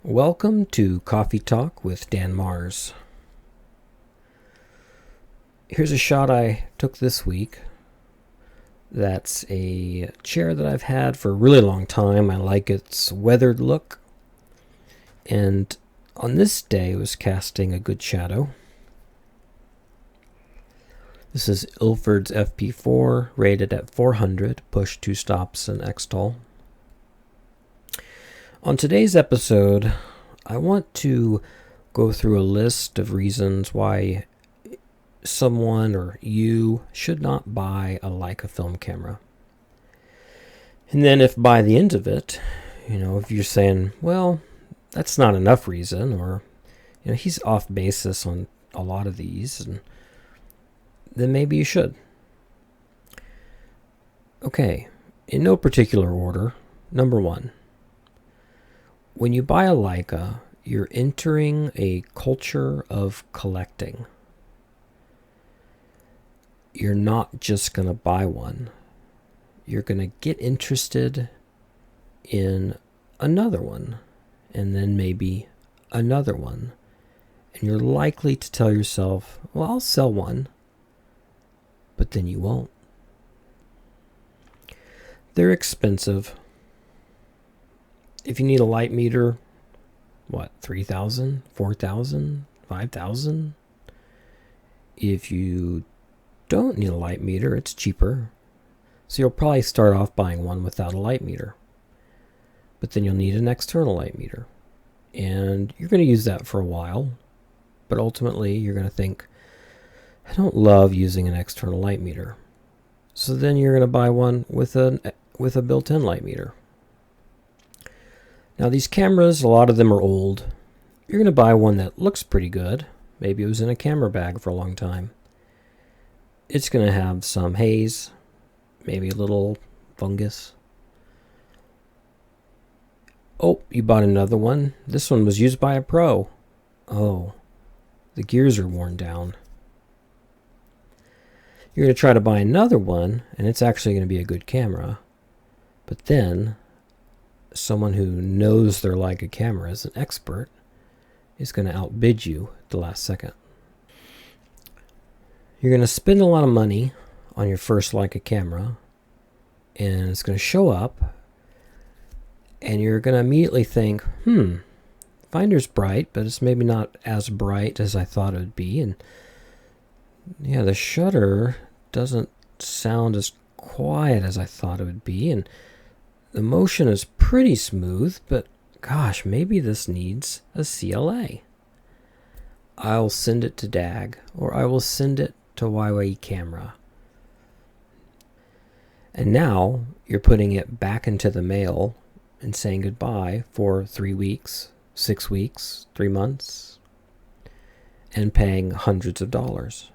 Welcome to Coffee Talk with Dan Mars. Here's a shot I took this week. That's a chair that I've had for a really long time. I like its weathered look. And on this day, it was casting a good shadow. This is Ilford's FP4, rated at 400, push 2 stops and X-Tol. On today's episode, I want to go through a list of reasons why someone or you should not buy a Leica film camera. And then if by the end of it, if you're saying, well, that's not enough reason, or he's off basis on a lot of these, and then maybe you should. Okay, in no particular order. Number one, when you buy a Leica, you're entering a culture of collecting. You're not just going to buy one. You're going to get interested in another one, and then maybe another one. And you're likely to tell yourself, well, I'll sell one, but then you won't. They're expensive. If you need a light meter, what, $3,000, $4,000, $5,000? If you don't need a light meter, it's cheaper. So you'll probably start off buying one without a light meter. But then you'll need an external light meter. And you're going to use that for a while. But ultimately, you're going to think, I don't love using an external light meter. So then you're going to buy one with a built-in light meter. Now these cameras, a lot of them are old. You're going to buy one that looks pretty good. Maybe it was in a camera bag for a long time. It's going to have some haze, maybe a little fungus. Oh, you bought another one. This one was used by a pro. Oh, the gears are worn down. You're going to try to buy another one, and it's actually going to be a good camera. But then someone who knows their Leica camera is an expert is going to outbid you at the last second. You're going to spend a lot of money on your first Leica camera, and it's going to show up, and you're going to immediately think, finder's bright, but it's maybe not as bright as I thought it would be, and yeah, the shutter doesn't sound as quiet as I thought it would be, and the motion is pretty smooth, but gosh, maybe this needs a CLA. I'll send it to DAG, or I will send it to YYE Camera. And now you're putting it back into the mail and saying goodbye for 3 weeks, 6 weeks, 3 months, and paying hundreds of dollars.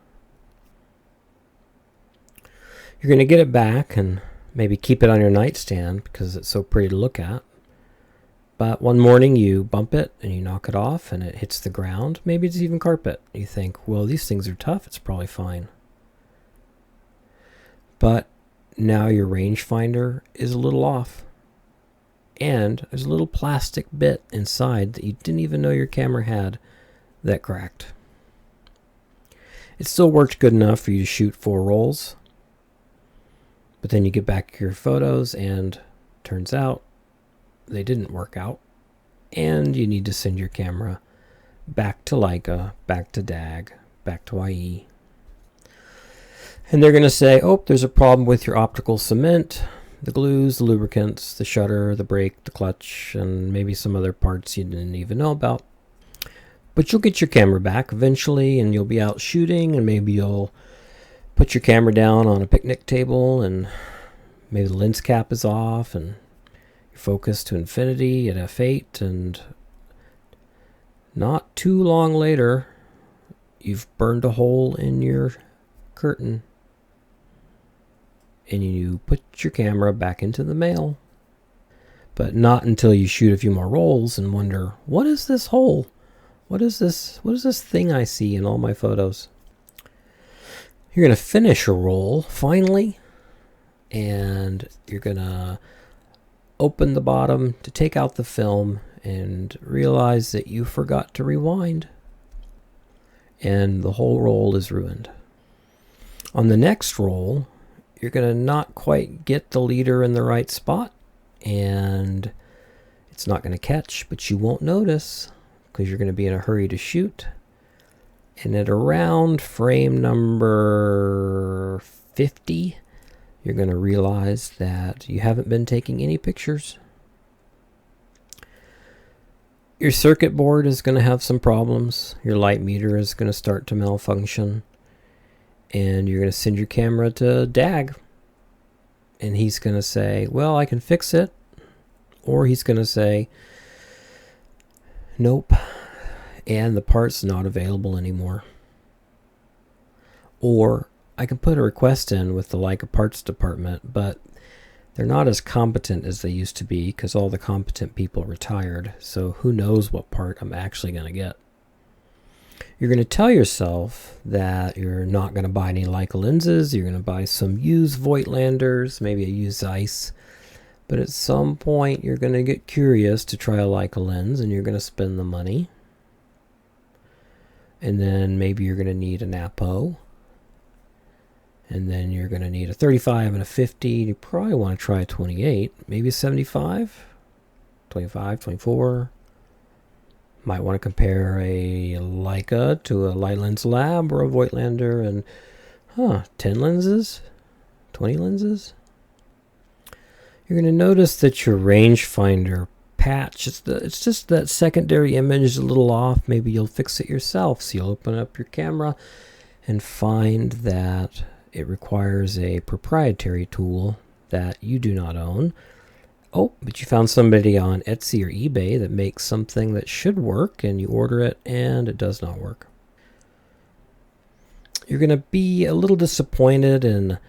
You're going to get it back and maybe keep it on your nightstand because it's so pretty to look at. But one morning you bump it and you knock it off and it hits the ground. Maybe it's even carpet. You think, well, these things are tough. It's probably fine. But now your rangefinder is a little off. And there's a little plastic bit inside that you didn't even know your camera had that cracked. It still worked good enough for you to shoot 4 rolls. But then you get back your photos and turns out they didn't work out. And you need to send your camera back to Leica, back to DAG, back to YE. And they're going to say, oh, there's a problem with your optical cement, the glues, the lubricants, the shutter, the brake, the clutch, and maybe some other parts you didn't even know about. But you'll get your camera back eventually, and you'll be out shooting, and maybe you'll put your camera down on a picnic table, and maybe the lens cap is off, and you're focused to infinity at f8, and not too long later, you've burned a hole in your curtain, and you put your camera back into the mail. But not until you shoot a few more rolls and wonder, what is this hole? What is this thing I see in all my photos? You're going to finish a roll, finally, and you're going to open the bottom to take out the film, and realize that you forgot to rewind, and the whole roll is ruined. On the next roll, you're going to not quite get the leader in the right spot, and it's not going to catch, but you won't notice because you're going to be in a hurry to shoot. And at around frame number 50, you're going to realize that you haven't been taking any pictures. Your circuit board is going to have some problems. Your light meter is going to start to malfunction. And you're going to send your camera to DAG. And he's going to say, well, I can fix it. Or he's going to say, nope. And the part's not available anymore. Or I can put a request in with the Leica parts department, but they're not as competent as they used to be because all the competent people retired. So who knows what part I'm actually going to get. You're going to tell yourself that you're not going to buy any Leica lenses. You're going to buy some used Voigtlanders, maybe a used Zeiss. But at some point, you're going to get curious to try a Leica lens, and you're going to spend the money. And then maybe you're going to need an Apo. And then you're going to need a 35 and a 50. You probably want to try a 28, maybe a 75, 25, 24. Might want to compare a Leica to a Light Lens Lab or a Voigtlander, and 10 lenses, 20 lenses. You're going to notice that your rangefinder patch, it's just that secondary image is a little off. Maybe you'll fix it yourself. So you'll open up your camera and find that it requires a proprietary tool that you do not own. Oh, but you found somebody on Etsy or eBay that makes something that should work, and you order it and it does not work. You're going to be a little disappointed in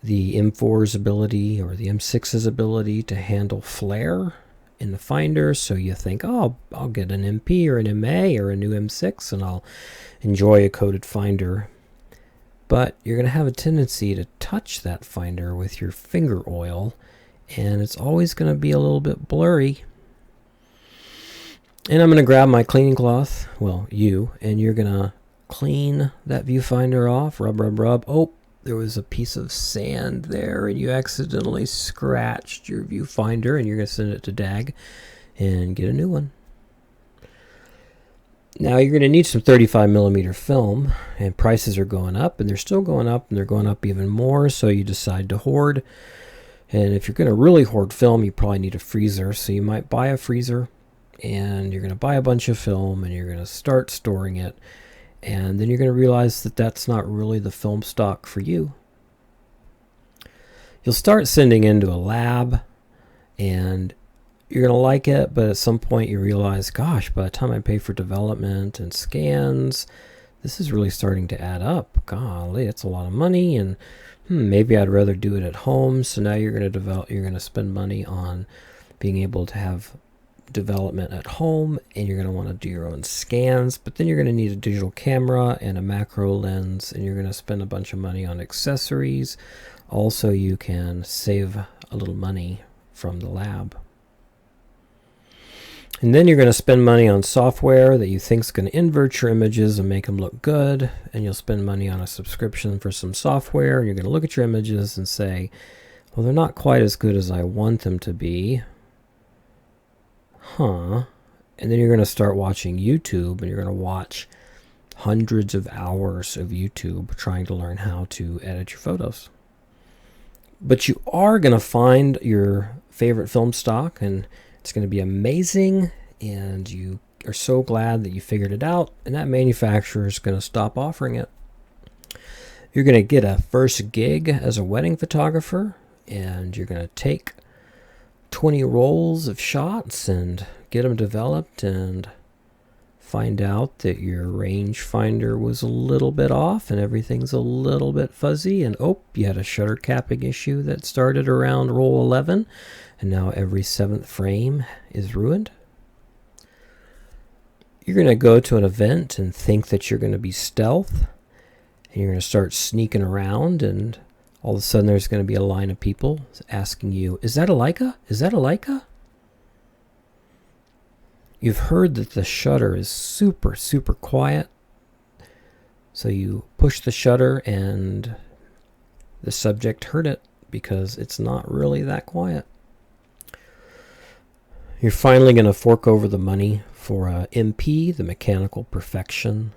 the M4's ability or the M6's ability to handle flare in the finder. So you think, oh, I'll get an MP or an MA or a new M6 and I'll enjoy a coated finder. But you're going to have a tendency to touch that finder with your finger oil, and it's always going to be a little bit blurry. And I'm going to grab my cleaning cloth, well, and you're going to clean that viewfinder off, rub, rub, rub. Oh, there was a piece of sand there, and you accidentally scratched your viewfinder, and you're going to send it to DAG and get a new one. Now you're going to need some 35 millimeter film, and prices are going up, and they're still going up, and they're going up even more, so you decide to hoard. And if you're going to really hoard film, you probably need a freezer, so you might buy a freezer, and you're going to buy a bunch of film, and you're going to start storing it, and then you're going to realize that that's not really the film stock for you. You'll start sending into a lab, and you're going to like it, but at some point you realize, gosh, by the time I pay for development and scans, this is really starting to add up. Golly, it's a lot of money, and maybe I'd rather do it at home. So now you're going to spend money on being able to have development at home, and you're going to want to do your own scans, but then you're going to need a digital camera and a macro lens, and you're going to spend a bunch of money on accessories. Also, you can save a little money from the lab. And then you're going to spend money on software that you think is going to invert your images and make them look good. And you'll spend money on a subscription for some software. And you're going to look at your images and say, well, they're not quite as good as I want them to be. And then you're going to start watching YouTube, and you're going to watch hundreds of hours of YouTube trying to learn how to edit your photos. But you are going to find your favorite film stock, and it's going to be amazing, and you are so glad that you figured it out, and that manufacturer is going to stop offering it. You're going to get a first gig as a wedding photographer, and you're going to take 20 rolls of shots and get them developed and find out that your rangefinder was a little bit off and everything's a little bit fuzzy, and you had a shutter capping issue that started around roll 11, and now every 7th frame is ruined. You're going to go to an event and think that you're going to be stealth, and you're going to start sneaking around, and all of a sudden there's going to be a line of people asking you, is that a Leica? Is that a Leica? You've heard that the shutter is super, super quiet. So you push the shutter and the subject heard it because it's not really that quiet. You're finally going to fork over the money for MP, the mechanical perfection.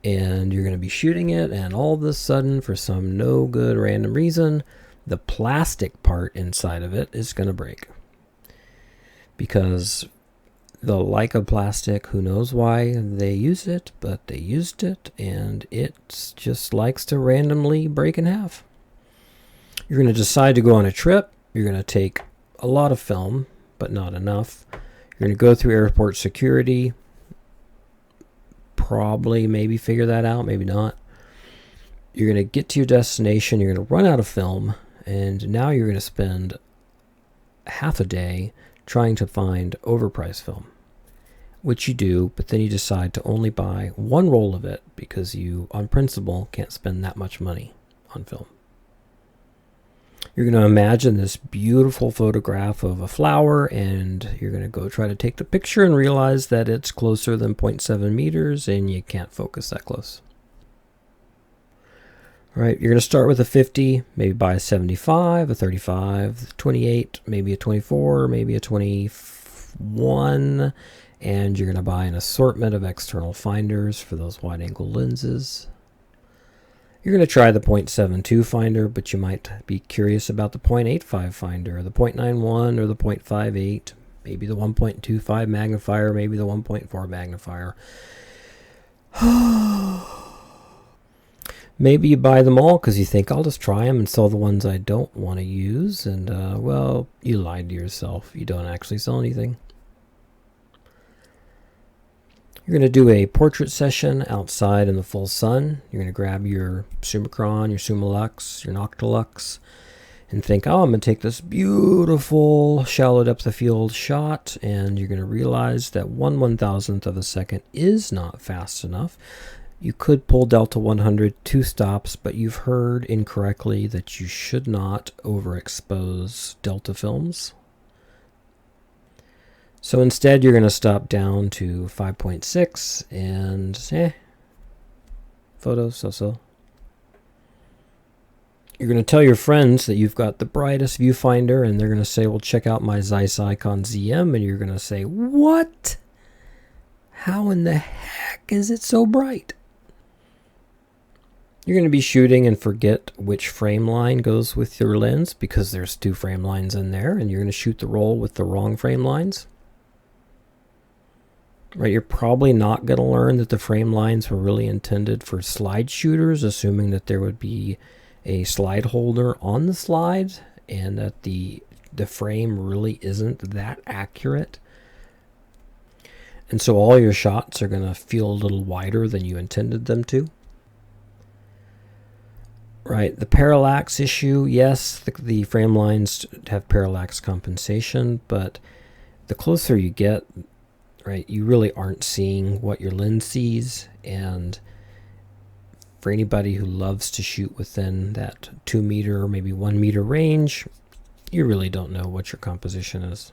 And you're going to be shooting it, and all of a sudden, for some no good random reason, the plastic part inside of it is going to break. Because the Leica plastic, who knows why they use it, but they used it, and it just likes to randomly break in half. You're going to decide to go on a trip. You're going to take a lot of film, but not enough. You're going to go through airport security. Probably, maybe figure that out, maybe not. You're going to get to your destination. You're going to run out of film, and now you're going to spend half a day trying to find overpriced film, which you do, but then you decide to only buy one roll of it because you, on principle, can't spend that much money on film. You're going to imagine this beautiful photograph of a flower, and you're going to go try to take the picture and realize that it's closer than 0.7 meters and you can't focus that close. All right, you're going to start with a 50, maybe buy a 75, a 35, a 28, maybe a 24, maybe a 21, and you're going to buy an assortment of external finders for those wide-angle lenses. You're going to try the 0.72 finder, but you might be curious about the 0.85 finder, or the 0.91, or the 0.58, maybe the 1.25 magnifier, maybe the 1.4 magnifier. Maybe you buy them all because you think, I'll just try them and sell the ones I don't want to use, and, well, you lied to yourself. You don't actually sell anything. You're going to do a portrait session outside in the full sun. You're going to grab your Summicron, your Summilux, your Noctilux, and think, oh, I'm going to take this beautiful shallow depth of field shot, and you're going to realize that 1/1000th of a second is not fast enough. You could pull Delta 100 2 stops, but you've heard incorrectly that you should not overexpose Delta films. So instead, you're going to stop down to 5.6 and photos, so. You're going to tell your friends that you've got the brightest viewfinder, and they're going to say, well, check out my Zeiss Icon ZM, and you're going to say, what? How in the heck is it so bright? You're going to be shooting and forget which frame line goes with your lens because there's 2 frame lines in there, and you're going to shoot the roll with the wrong frame lines. Right, you're probably not going to learn that the frame lines were really intended for slide shooters, assuming that there would be a slide holder on the slide and that the frame really isn't that accurate. And so all your shots are going to feel a little wider than you intended them to. Right, the parallax issue, yes, the frame lines have parallax compensation, but the closer you get, right, you really aren't seeing what your lens sees, and for anybody who loves to shoot within that 2 meter or maybe 1 meter range, you really don't know what your composition is.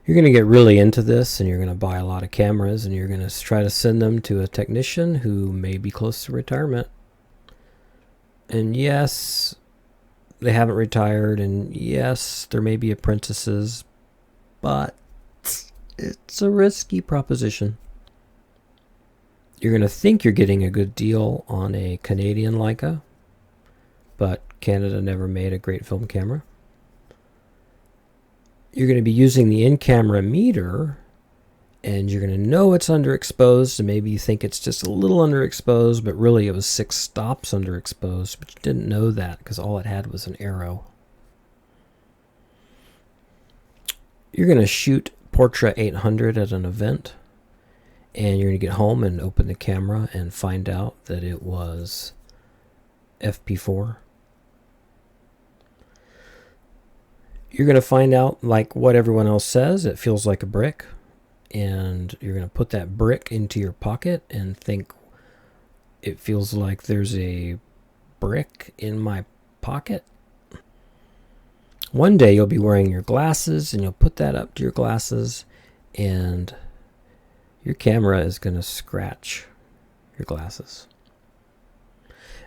You're going to get really into this, and you're going to buy a lot of cameras, and you're going to try to send them to a technician who may be close to retirement. And yes, they haven't retired, and yes, there may be apprentices, but it's a risky proposition. You're going to think you're getting a good deal on a Canadian Leica, but Canada never made a great film camera. You're going to be using the in-camera meter, and you're going to know it's underexposed, and maybe you think it's just a little underexposed, but really it was 6 stops underexposed, but you didn't know that because all it had was an arrow. You're going to shoot Portra 800 at an event, and you're going to get home and open the camera and find out that it was FP4. You're going to find out, like what everyone else says, it feels like a brick, and you're going to put that brick into your pocket and think it feels like there's a brick in my pocket. One day you'll be wearing your glasses and you'll put that up to your glasses and your camera is going to scratch your glasses.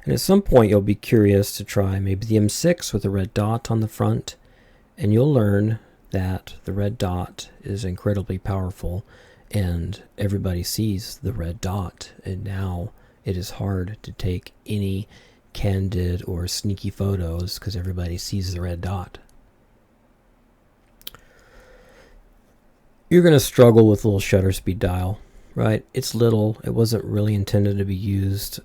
And at some point you'll be curious to try maybe the M6 with a red dot on the front, and you'll learn that the red dot is incredibly powerful and everybody sees the red dot, and now it is hard to take any candid or sneaky photos because everybody sees the red dot. You're going to struggle with a little shutter speed dial, right? It's little. It wasn't really intended to be used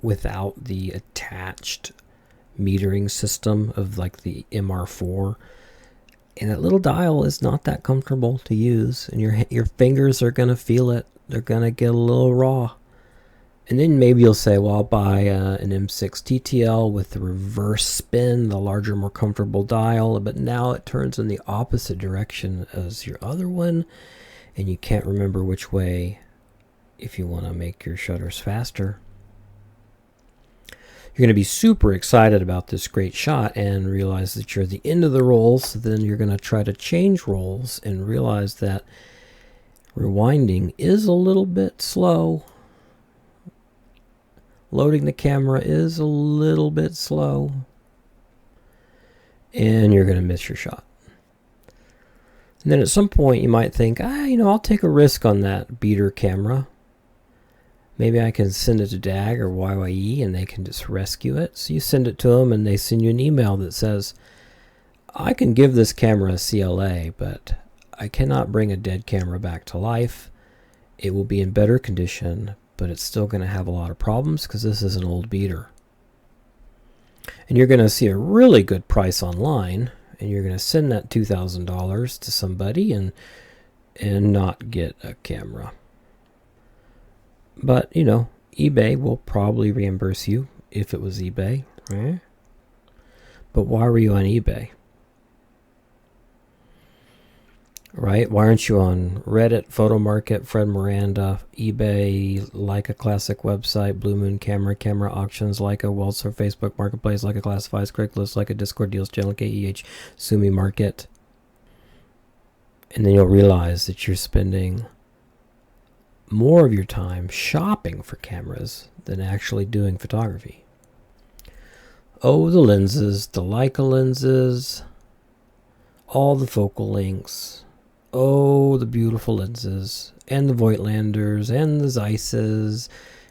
without the attached metering system of like the MR4. And that little dial is not that comfortable to use, and your fingers are going to feel it. They're going to get a little raw. And then maybe you'll say, well, I'll buy an M6 TTL with the reverse spin, the larger, more comfortable dial, but now it turns in the opposite direction as your other one, and you can't remember which way if you want to make your shutters faster. You're going to be super excited about this great shot and realize that you're at the end of the roll, so then you're going to try to change rolls and realize that rewinding is a little bit slow. Loading the camera is a little bit slow, and you're going to miss your shot. And then at some point you might think, I'll take a risk on that beater camera. Maybe I can send it to DAG or YYE and they can just rescue it. So you send it to them and they send you an email that says, I can give this camera a CLA, but I cannot bring a dead camera back to life. It will be in better condition, but it's still going to have a lot of problems because this is an old beater. And you're going to see a really good price online, and you're going to send that $2,000 to somebody and not get a camera. But, eBay will probably reimburse you if it was eBay, right? But why were you on eBay? Right? Why aren't you on Reddit, Photo Market, Fred Miranda, eBay, Leica Classic website, Blue Moon Camera Auctions, Leica, Walser, Facebook Marketplace, Leica Classifieds, Craigslist, Leica Discord Deals, Channel KEH, Sumi Market? And then you'll realize that you're spending more of your time shopping for cameras than actually doing photography. Oh, the lenses, the Leica lenses, all the focal lengths. Oh, the beautiful lenses, and the Voigtlanders, and the Zeisses,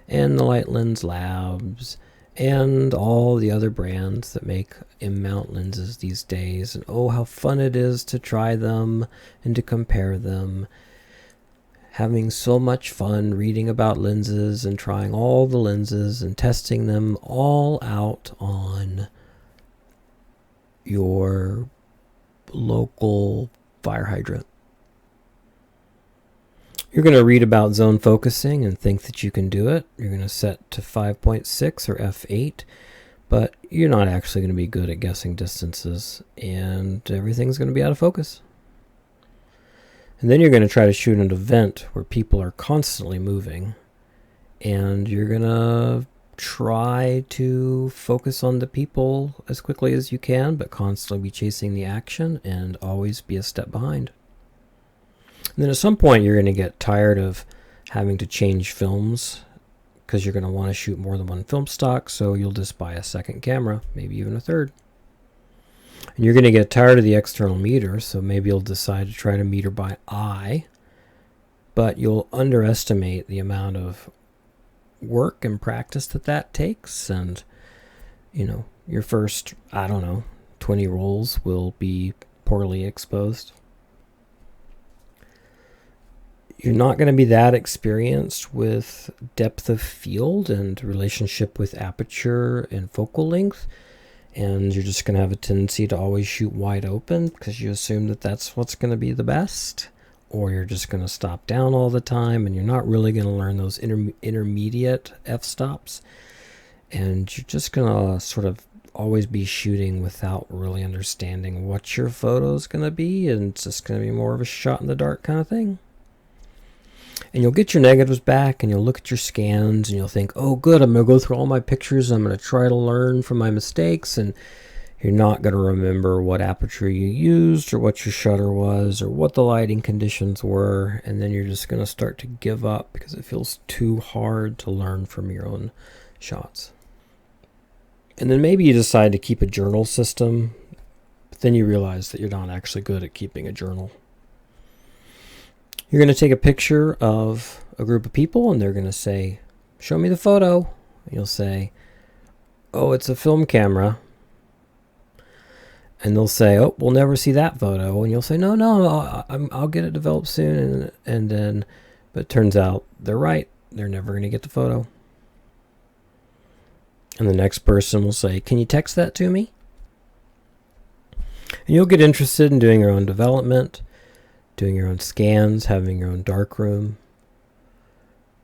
and the Light Lens Labs, and all the other brands that make M-mount lenses these days. And oh, how fun it is to try them and to compare them. Having so much fun reading about lenses and trying all the lenses and testing them all out on your local fire hydrant. You're going to read about zone focusing and think that you can do it. You're going to set to 5.6 or f8, but you're not actually going to be good at guessing distances, and everything's going to be out of focus. And then you're going to try to shoot an event where people are constantly moving, and you're going to try to focus on the people as quickly as you can, but constantly be chasing the action and always be a step behind. And then at some point you're going to get tired of having to change films because you're going to want to shoot more than one film stock, so you'll just buy a second camera, maybe even a third. And you're going to get tired of the external meter, so maybe you'll decide to try to meter by eye, but you'll underestimate the amount of work and practice that takes, and your first 20 rolls will be poorly exposed. You're not going to be that experienced with depth of field and relationship with aperture and focal length, and you're just going to have a tendency to always shoot wide open because you assume that that's what's going to be the best, or you're just going to stop down all the time, and you're not really going to learn those intermediate f-stops, and you're just going to sort of always be shooting without really understanding what your photo is going to be, and it's just going to be more of a shot in the dark kind of thing. And you'll get your negatives back, and you'll look at your scans, and you'll think, oh good, I'm going to go through all my pictures, and I'm going to try to learn from my mistakes, and You're not going to remember what aperture you used or what your shutter was or what the lighting conditions were, and then you're just going to start to give up because it feels too hard to learn from your own shots. And then maybe you decide to keep a journal system, but then you realize that you're not actually good at keeping a journal. You're going to take a picture of a group of people, and they're going to say, "Show me the photo." And you'll say, "Oh, it's a film camera." And they'll say, "Oh, we'll never see that photo." And you'll say, "No, I'll get it developed soon." And then, but it turns out they're right. They're never going to get the photo. And the next person will say, "Can you text that to me?" And you'll get interested in doing your own development, doing your own scans, having your own darkroom.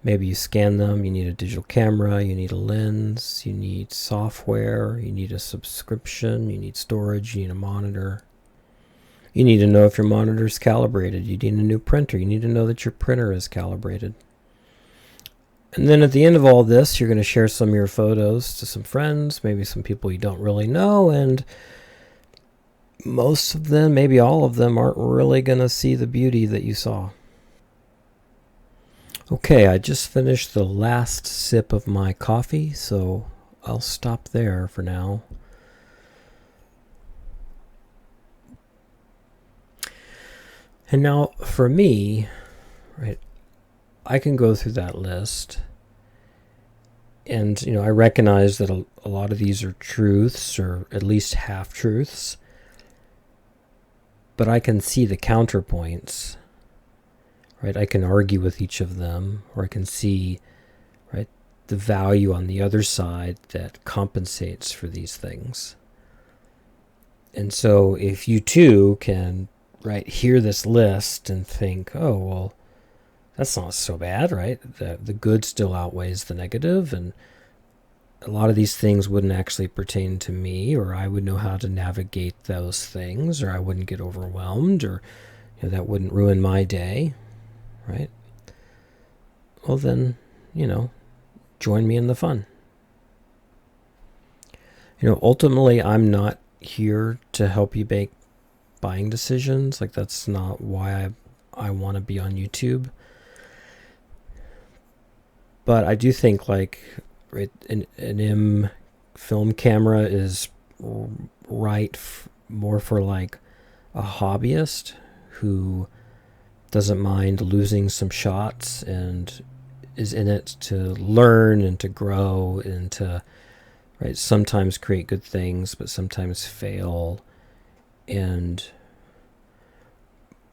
Maybe you scan them, you need a digital camera, you need a lens, you need software, you need a subscription, you need storage, you need a monitor. You need to know if your monitor is calibrated. You need a new printer. You need to know that your printer is calibrated. And then at the end of all this, you're going to share some of your photos to some friends, maybe some people you don't really know, and most of them, maybe all of them, aren't really going to see the beauty that you saw. Okay, I just finished the last sip of my coffee, so I'll stop there for now. And now for me, right, I can go through that list, and I recognize that a lot of these are truths, or at least half-truths, but I can see the counterpoints. Right, I can argue with each of them, or I can see, right, the value on the other side that compensates for these things. And so if you too can, right, hear this list and think, "Oh, well, that's not so bad," right? The good still outweighs the negative, and a lot of these things wouldn't actually pertain to me, or I would know how to navigate those things, or I wouldn't get overwhelmed, or that wouldn't ruin my day. Right? Well then, join me in the fun. Ultimately, I'm not here to help you make buying decisions. Like, that's not why I want to be on YouTube. But I do think, like, right, an M film camera is right more for like a hobbyist who doesn't mind losing some shots and is in it to learn and to grow and to, right, sometimes create good things, but sometimes fail. And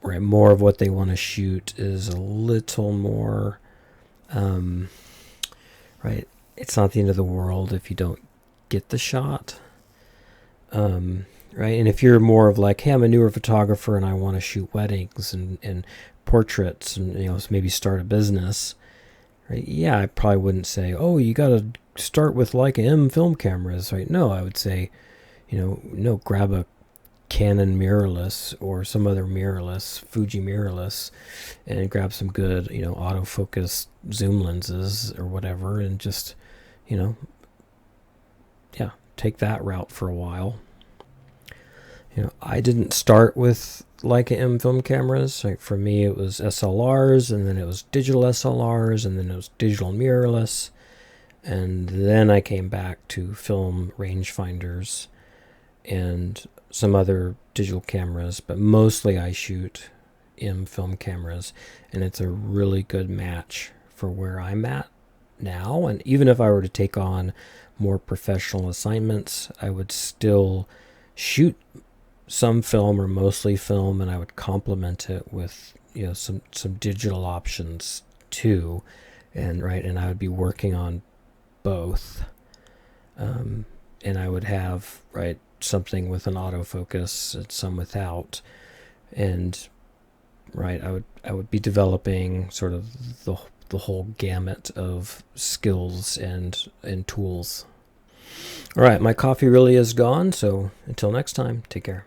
right, more of what they want to shoot is a little more, right, it's not the end of the world if you don't get the shot. Right, and if you're more of like, "Hey, I'm a newer photographer and I want to shoot weddings and portraits and maybe start a business," right? Yeah, I probably wouldn't say, "Oh, you got to start with Leica M film cameras," right? No, I would say, no, grab a Canon mirrorless or some other mirrorless, Fuji mirrorless, and grab some good, autofocus zoom lenses or whatever, and just, yeah, take that route for a while. I didn't start with Leica M film cameras. Like, for me, it was SLRs, and then it was digital SLRs, and then it was digital mirrorless, and then I came back to film rangefinders and some other digital cameras, but mostly I shoot M film cameras, and it's a really good match for where I'm at now. And even if I were to take on more professional assignments, I would still shoot some film or mostly film, and I would complement it with some digital options too, and I would be working on both, and I would have something with an autofocus and some without, and I would be developing sort of the whole gamut of skills and tools. All right, my coffee really is gone, so until next time, take care.